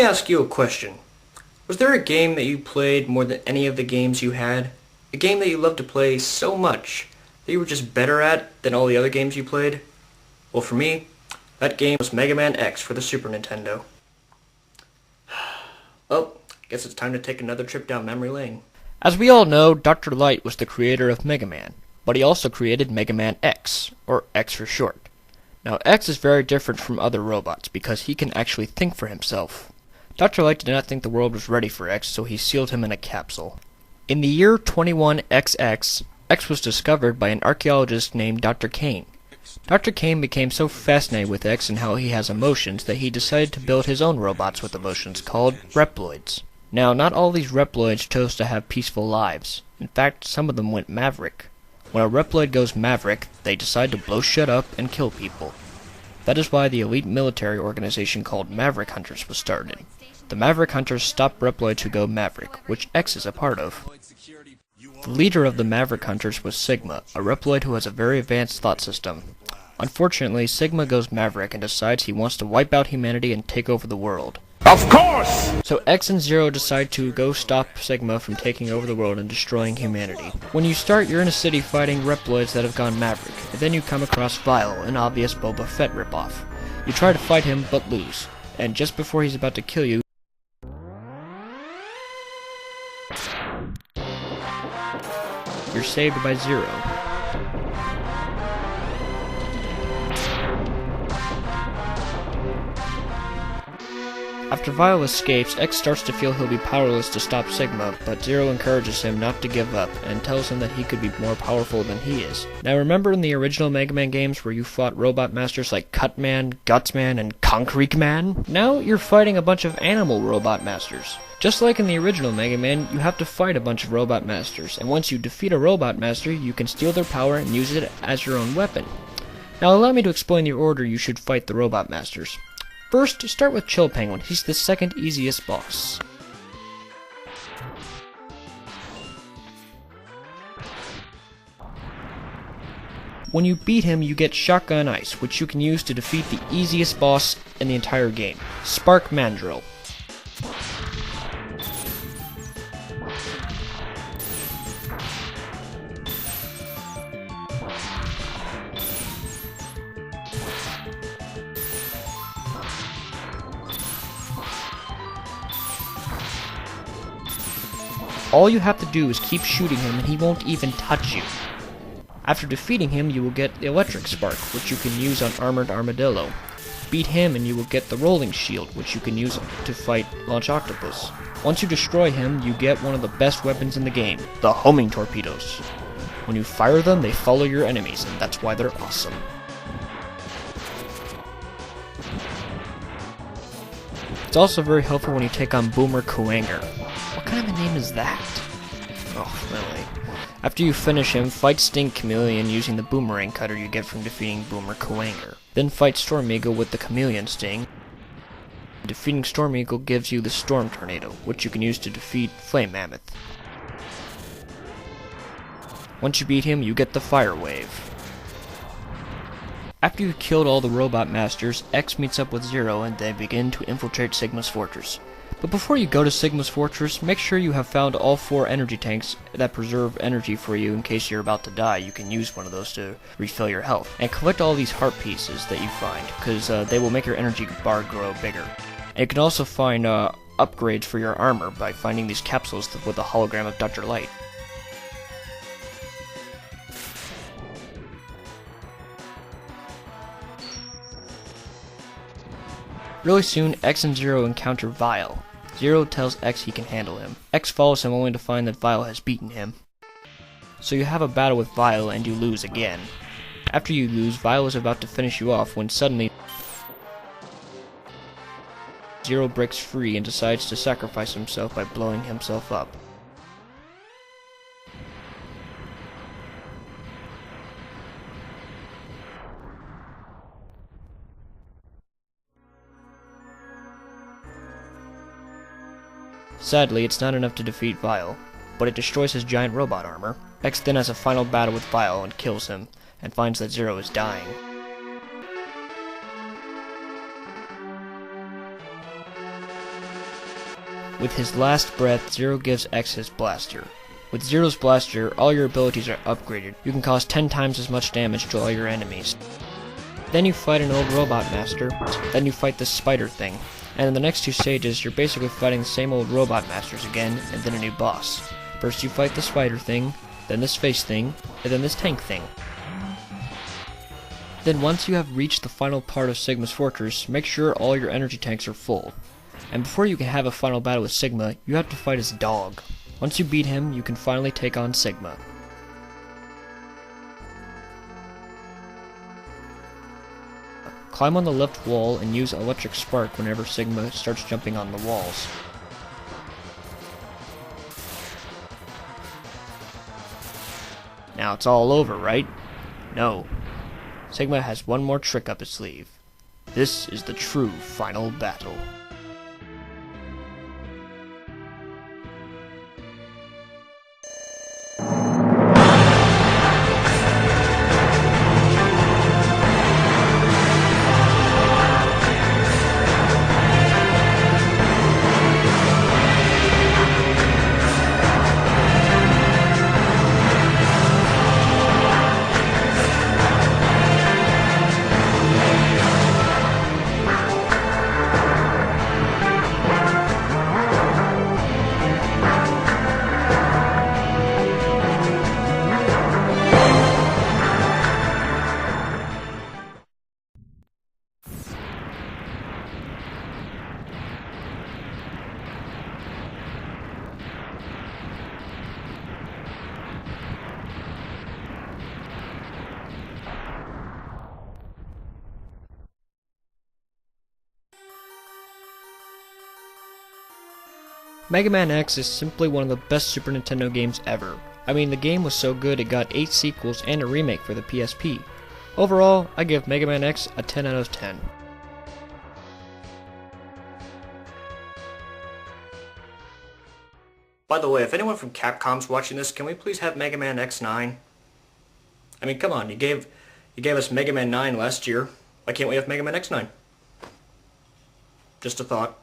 ask you a question. Was there a game that you played more than any of the games you had? A game that you loved to play so much that you were just better at than all the other games you played? Well, for me, that game was MegaMan X for the Super Nintendo. Well, guess it's time to take another trip down memory lane. As we all know, Dr. Light was the creator of Mega Man, but he also created MegaMan X, or X for short. Now, X is very different from other robots because he can actually think for himself. Dr. Light did not think the world was ready for X, so he sealed him in a capsule. In the year 21XX, X was discovered by an archaeologist named Dr. Kane. Dr. Kane became so fascinated with X and how he has emotions that he decided to build his own robots with emotions called Reploids. Now, not all these Reploids chose to have peaceful lives. In fact, some of them went maverick. When a Reploid goes maverick, they decide to blow shit up and kill people. That is why the elite military organization called Maverick Hunters was started. The Maverick Hunters stop Reploids who go maverick, which X is a part of. The leader of the Maverick Hunters was Sigma, a Reploid who has a very advanced thought system. Unfortunately, Sigma goes maverick and decides he wants to wipe out humanity and take over the world. Of course! So X and Zero decide to go stop Sigma from taking over the world and destroying humanity. When you start, you're in a city fighting Reploids that have gone maverick, and then you come across Vile, an obvious Boba Fett ripoff. You try to fight him, but lose. And just before he's about to kill you, you're saved by Zero. After Vile escapes, X starts to feel he'll be powerless to stop Sigma, but Zero encourages him not to give up, and tells him that he could be more powerful than he is. Now remember in the original Mega Man games where you fought robot masters like Cutman, Gutsman, and Concrete Man? Now you're fighting a bunch of animal robot masters. Just like in the original Mega Man, you have to fight a bunch of robot masters, and once you defeat a robot master, you can steal their power and use it as your own weapon. Now allow me to explain the order you should fight the robot masters. First, start with Chill Penguin. He's the second easiest boss. When you beat him, you get Shotgun Ice, which you can use to defeat the easiest boss in the entire game, Spark Mandrill. All you have to do is keep shooting him and he won't even touch you. After defeating him, you will get the Electric Spark, which you can use on Armored Armadillo. Beat him and you will get the Rolling Shield, which you can use to fight Launch Octopus. Once you destroy him, you get one of the best weapons in the game, the Homing Torpedoes. When you fire them, they follow your enemies, and that's why they're awesome. It's also very helpful when you take on Boomer Kuwanger. What kind of a name is that? Oh, really. After you finish him, fight Stink Chameleon using the boomerang cutter you get from defeating Boomer Kuwanger. Then fight Storm Eagle with the Chameleon Sting. Defeating Storm Eagle gives you the Storm Tornado, which you can use to defeat Flame Mammoth. Once you beat him, you get the Fire Wave. After you've killed all the robot masters, X meets up with Zero and they begin to infiltrate Sigma's fortress. But before you go to Sigma's fortress, make sure you have found all 4 energy tanks that preserve energy for you in case you're about to die. You can use one of those to refill your health. And collect all these heart pieces that you find, because they will make your energy bar grow bigger. And you can also find upgrades for your armor by finding these capsules with a hologram of Dr. Light. Really soon, X and Zero encounter Vile. Zero tells X he can handle him. X follows him only to find that Vile has beaten him. So you have a battle with Vile and you lose again. After you lose, Vile is about to finish you off when suddenly Zero breaks free and decides to sacrifice himself by blowing himself up. Sadly, it's not enough to defeat Vile, but it destroys his giant robot armor. X then has a final battle with Vile and kills him, and finds that Zero is dying. With his last breath, Zero gives X his blaster. With Zero's blaster, all your abilities are upgraded. You can cause 10 times as much damage to all your enemies. Then you fight an old robot master, then you fight this spider thing. And in the next 2 stages, you're basically fighting the same old robot masters again, and then a new boss. First you fight the spider thing, then this face thing, and then this tank thing. Then once you have reached the final part of Sigma's fortress, make sure all your energy tanks are full. And before you can have a final battle with Sigma, you have to fight his dog. Once you beat him, you can finally take on Sigma. Climb on the left wall and use electric spark whenever Sigma starts jumping on the walls. Now it's all over, right? No. Sigma has one more trick up his sleeve. This is the true final battle. MegaMan X is simply one of the best Super Nintendo games ever. I mean, the game was so good it got 8 sequels and a remake for the PSP. Overall, I give MegaMan X a 10 out of 10. By the way, if anyone from Capcom's watching this, can we please have Mega Man X9? I mean, come on, you gave us Mega Man 9 last year. Why can't we have Mega Man X9? Just a thought.